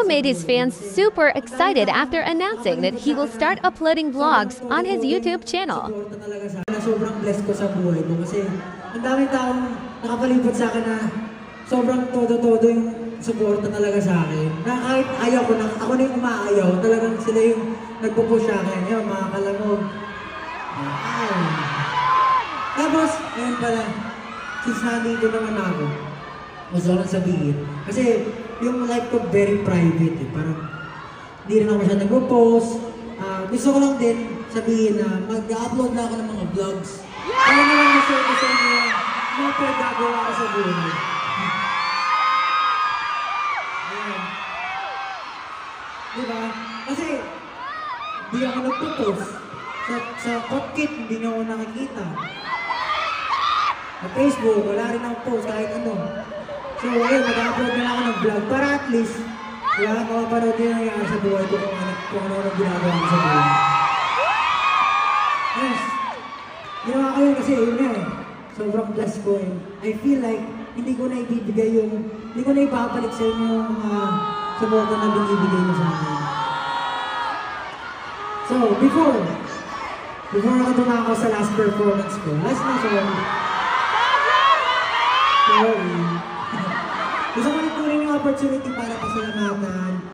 made his fans super excited after announcing that he will start uploading vlogs on his YouTube channel. Sobrang blessed ko sa buhay ko kasi ang daming taong nakapalibot sa akin na sobrang todo-todo yung suporta talaga sa akin. Na kahit ayaw ko, ako na yung umaayaw, talagang sila yung nagpo-push sa akin. Yun, mga kalamog. Tapos, ayun pala, since nandito naman ako, gusto ko lang sabihin. Kasi yung life ko very private eh. Parang hindi rin ako siya nagpo-post. Gusto ko lang din sabihin na mag-upload na ako ng mga vlogs. Kaya naman na-share ko sa inyo mga pagagawa ko sa buhay. Ayan. Diba? Kasi hindi ako nagpo-post. Sa Kotkit, hindi niyo ako nakikita. Sa Facebook, wala rin akong post kahit ano. So, ayun, mag-upload na ako ng vlog para at least wala akong mapanood din ang nangyari sa buhay ko kung ano ang ginagawa ko sa buhay. Yes. Ginawa ko yun kasi yun eh. Sobrang blessed ko eh. I feel like hindi ko na ibibigay hindi ko na ipapalik sa inyo yung mga suporta na binibigay mo sa akin. So, before ako tumako sa last performance ko, last na sorry. Gusto ko rin yung opportunity para pasalamatan